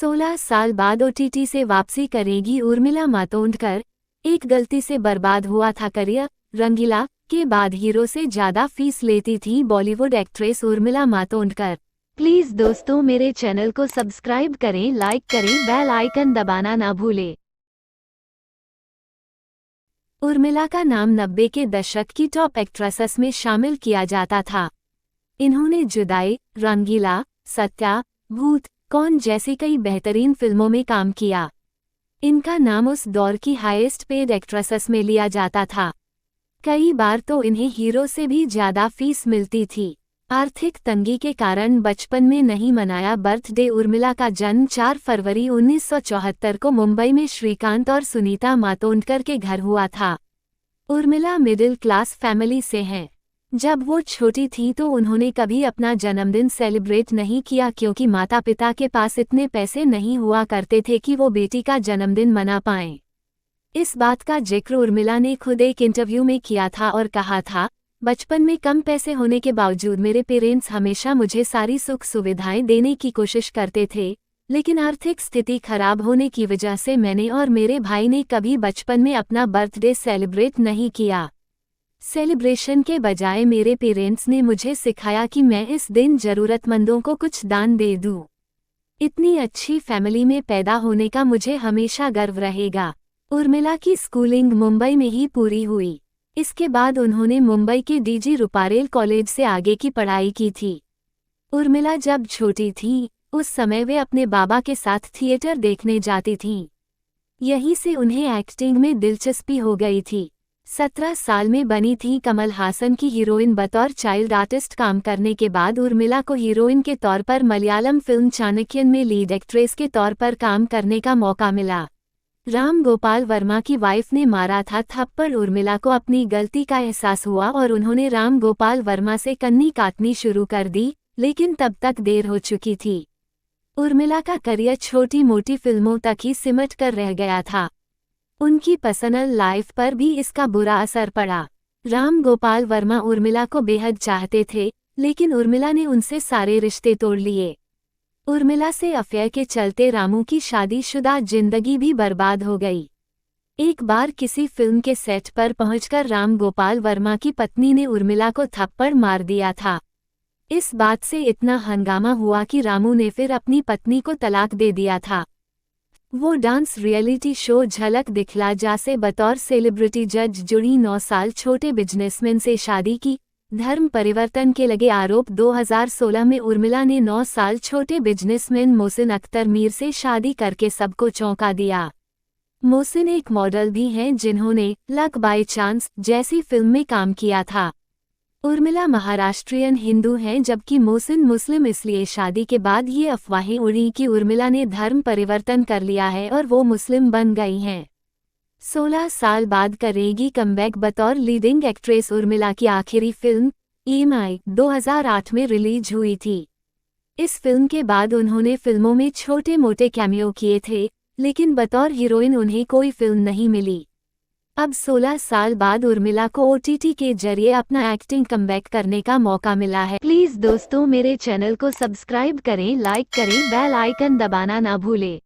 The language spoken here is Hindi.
16 साल बाद ओटीटी से वापसी करेगी उर्मिला मातोंडकर। एक गलती से बर्बाद हुआ था करियर। रंगीला के बाद हीरो से ज्यादा फीस लेती थी बॉलीवुड एक्ट्रेस उर्मिला मातोंडकर। प्लीज दोस्तों मेरे चैनल को सब्सक्राइब करें, लाइक करें, बेल आइकन दबाना ना भूलें। उर्मिला का नाम 90 के दशक की टॉप एक्ट्रेसेस में शामिल किया जाता था। इन्होंने जुदाई, रंगीला, सत्या, भूत, कौन जैसी कई बेहतरीन फिल्मों में काम किया। इनका नाम उस दौर की हाईएस्ट पेड एक्ट्रेसेस में लिया जाता था। कई बार तो इन्हें हीरो से भी ज्यादा फीस मिलती थी। आर्थिक तंगी के कारण बचपन में नहीं मनाया बर्थडे। उर्मिला का जन्म 4 फरवरी 1974 को मुंबई में श्रीकांत और सुनीता मातोंडकर के घर हुआ था। उर्मिला मिडिल क्लास फैमिली से हैं। जब वो छोटी थी तो उन्होंने कभी अपना जन्मदिन सेलिब्रेट नहीं किया क्योंकि माता पिता के पास इतने पैसे नहीं हुआ करते थे कि वो बेटी का जन्मदिन मना पाएं। इस बात का जिक्र उर्मिला ने खुद एक इंटरव्यू में किया था और कहा था, बचपन में कम पैसे होने के बावजूद मेरे पेरेंट्स हमेशा मुझे सारी सुख सुविधाएं देने की कोशिश करते थे, लेकिन आर्थिक स्थिति खराब होने की वजह से मैंने और मेरे भाई ने कभी बचपन में अपना बर्थडे सेलिब्रेट नहीं किया। सेलिब्रेशन के बजाय मेरे पेरेंट्स ने मुझे सिखाया कि मैं इस दिन जरूरतमंदों को कुछ दान दे दूं। इतनी अच्छी फैमिली में पैदा होने का मुझे हमेशा गर्व रहेगा। उर्मिला की स्कूलिंग मुंबई में ही पूरी हुई। इसके बाद उन्होंने मुंबई के डीजी रुपारेल कॉलेज से आगे की पढ़ाई की थी। उर्मिला जब छोटी थी उस समय वे अपने बाबा के साथ थिएटर देखने जाती थीं। यहीं से उन्हें एक्टिंग में दिलचस्पी हो गई थी। 17 साल में बनी थी कमल हासन की हीरोइन। बतौर चाइल्ड आर्टिस्ट काम करने के बाद उर्मिला को हीरोइन के तौर पर मलयालम फिल्म चाणक्यन में लीड एक्ट्रेस के तौर पर काम करने का मौका मिला। राम गोपाल वर्मा की वाइफ ने मारा था थप्पड़। उर्मिला को अपनी गलती का एहसास हुआ और उन्होंने राम गोपाल वर्मा से कन्नी काटनी शुरू कर दी, लेकिन तब तक देर हो चुकी थी। उर्मिला का करियर छोटी मोटी फिल्मों तक ही सिमट कर रह गया था। उनकी पर्सनल लाइफ पर भी इसका बुरा असर पड़ा। राम गोपाल वर्मा उर्मिला को बेहद चाहते थे, लेकिन उर्मिला ने उनसे सारे रिश्ते तोड़ लिए। उर्मिला से अफेयर के चलते रामू की शादीशुदा जिंदगी भी बर्बाद हो गई। एक बार किसी फिल्म के सेट पर पहुंचकर राम गोपाल वर्मा की पत्नी ने उर्मिला को थप्पड़ मार दिया था। इस बात से इतना हंगामा हुआ कि रामू ने फिर अपनी पत्नी को तलाक दे दिया था। वो डांस रियलिटी शो झलक दिखला जा से बतौर सेलिब्रिटी जज जुड़ी। 9 साल छोटे बिजनेसमैन से शादी की। धर्म परिवर्तन के लगे आरोप। 2016 में उर्मिला ने 9 साल छोटे बिजनेसमैन मोहसिन अख्तर मीर से शादी करके सबको चौंका दिया। मोहसिन एक मॉडल भी हैं जिन्होंने लक बाय चांस जैसी फिल्म में काम किया था। उर्मिला महाराष्ट्रियन हिंदू हैं जबकि मोहसिन मुस्लिम। इसलिए शादी के बाद ये अफवाहें उड़ी कि उर्मिला ने धर्म परिवर्तन कर लिया है और वो मुस्लिम बन गई हैं। 16 साल बाद करेगी कमबैक। बतौर लीडिंग एक्ट्रेस उर्मिला की आखिरी फिल्म EMI 2008 में रिलीज हुई थी। इस फिल्म के बाद उन्होंने फिल्मों में छोटे मोटे कैमियो किए थे, लेकिन बतौर हीरोइन उन्हें कोई फिल्म नहीं मिली। अब 16 साल बाद उर्मिला को OTT के जरिए अपना एक्टिंग कमबैक करने का मौका मिला है। प्लीज दोस्तों मेरे चैनल को सब्सक्राइब करें, लाइक करें, बेल आइकन दबाना ना भूलें।